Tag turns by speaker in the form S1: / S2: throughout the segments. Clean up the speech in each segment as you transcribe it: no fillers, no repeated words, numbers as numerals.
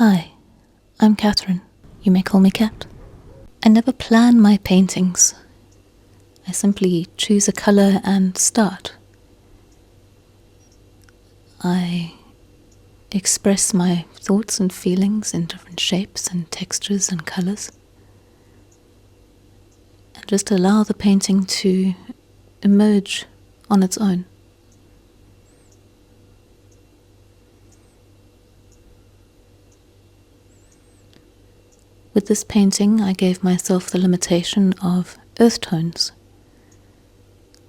S1: Hi, I'm Catherine. You may call me Cat. I never plan my paintings. I simply choose a colour and start. I express my thoughts and feelings in different shapes and textures and colours, and just allow the painting to emerge on its own. With this painting, I gave myself the limitation of earth tones.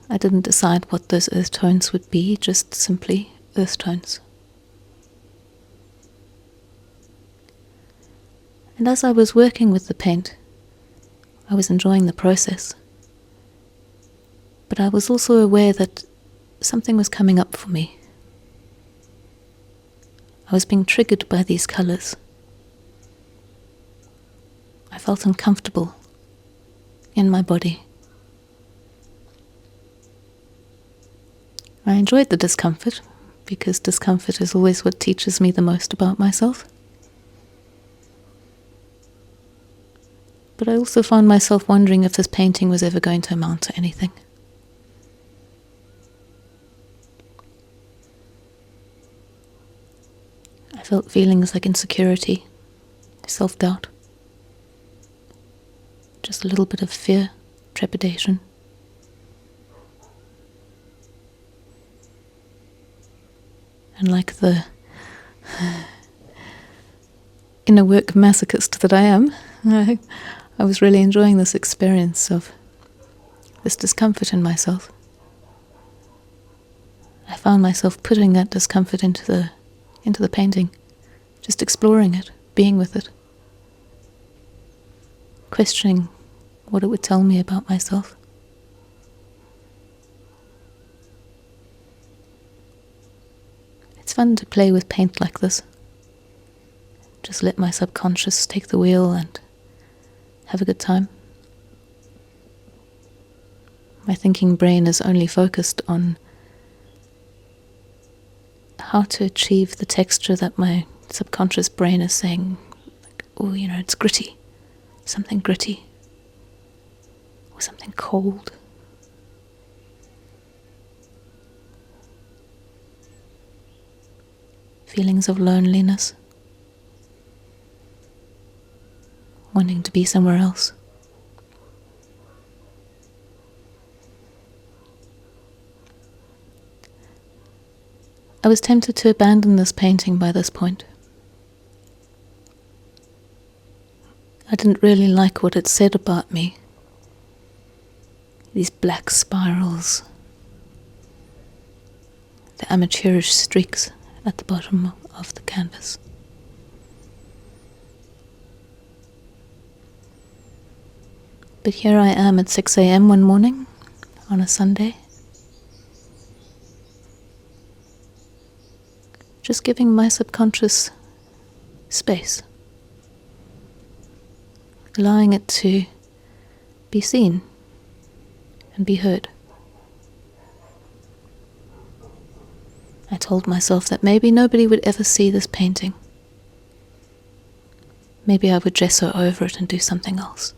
S1: I didn't decide what those earth tones would be, just simply earth tones. And as I was working with the paint, I was enjoying the process. But I was also aware that something was coming up for me. I was being triggered by these colours. I felt uncomfortable in my body. I enjoyed the discomfort, because discomfort is always what teaches me the most about myself. But I also found myself wondering if this painting was ever going to amount to anything. I felt feelings like insecurity, self-doubt. Just a little bit of fear, trepidation. And like the inner work masochist that I am, I was really enjoying this experience of this discomfort in myself. I found myself putting that discomfort into the painting, just exploring it, being with it, questioning what it would tell me about myself. It's fun to play with paint like this. Just let my subconscious take the wheel and have a good time. My thinking brain is only focused on how to achieve the texture that my subconscious brain is saying, like, oh, it's gritty, something gritty, or something cold. Feelings of loneliness, wanting to be somewhere else. I was tempted to abandon this painting by this point. I didn't really like what it said about me. These black spirals, the amateurish streaks at the bottom of the canvas. But here I am at 6 a.m. one morning on a Sunday, just giving my subconscious space, allowing it to be seen and be heard. I told myself that maybe nobody would ever see this painting. Maybe I would gesso over it and do something else.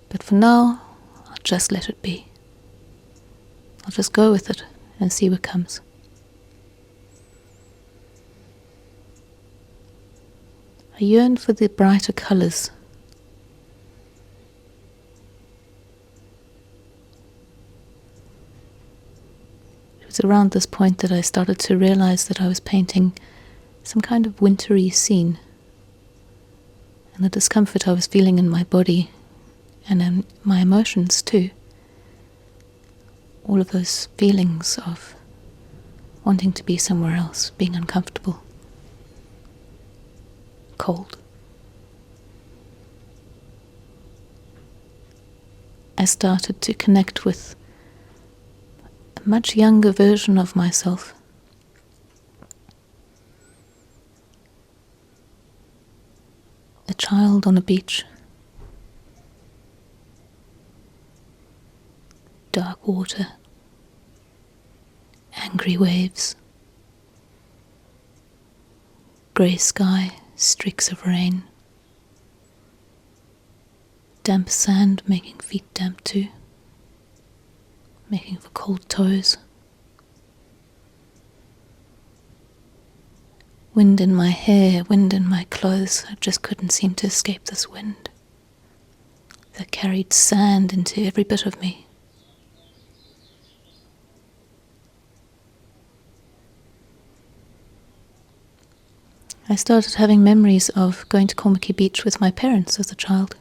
S1: But for now, I'll just let it be. I'll just go with it and see what comes. I yearned for the brighter colours. It was around this point that I started to realize that I was painting some kind of wintry scene, and the discomfort I was feeling in my body and in my emotions too. All of those feelings of wanting to be somewhere else, being uncomfortable, cold. I started to connect with a much younger version of myself. A child on a beach. Dark water, angry waves, grey sky, streaks of rain, damp sand making feet damp too, making for cold toes, wind in my hair, wind in my clothes. I just couldn't seem to escape this wind that carried sand into every bit of me. I started having memories of going to Kommetjie beach with my parents as a child.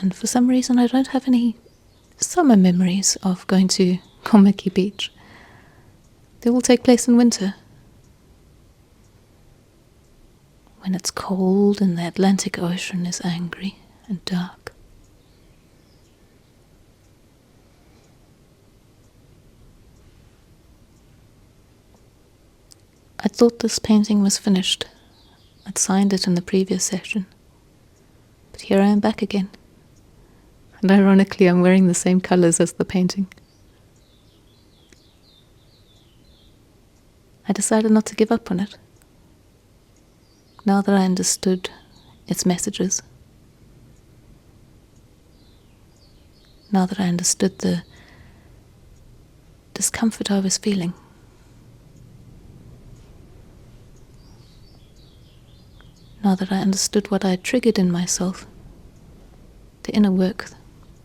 S1: And for some reason I don't have any summer memories of going to Kommetjie beach. They all take place in winter, when it's cold and the Atlantic Ocean is angry and dark. I thought this painting was finished. I'd signed it in the previous session. But here I am back again. And ironically, I'm wearing the same colours as the painting. I decided not to give up on it. Now that I understood its messages, now that I understood the discomfort I was feeling, now that I understood what I had triggered in myself, the inner work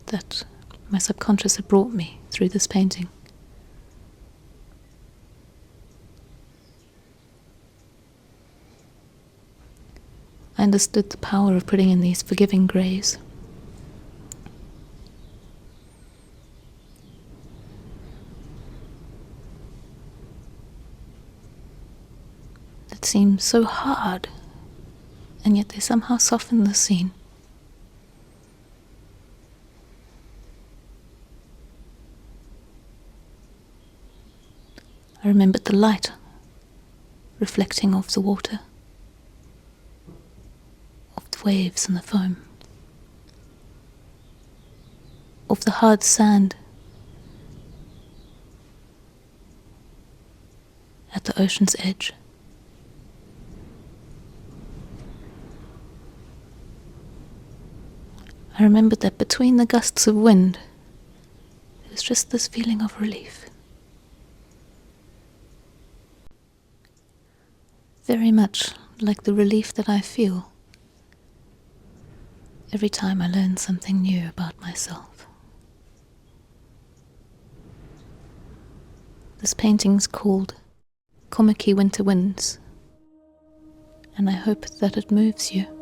S1: that my subconscious had brought me through this painting, I understood the power of putting in these forgiving greys. That seem so hard, and yet they somehow soften the scene. I remembered the light reflecting off the water, off the waves and the foam, off the hard sand at the ocean's edge. I remembered that between the gusts of wind, there was just this feeling of relief. Very much like the relief that I feel every time I learn something new about myself. This painting's called Kommetjie Winter Winds, and I hope that it moves you.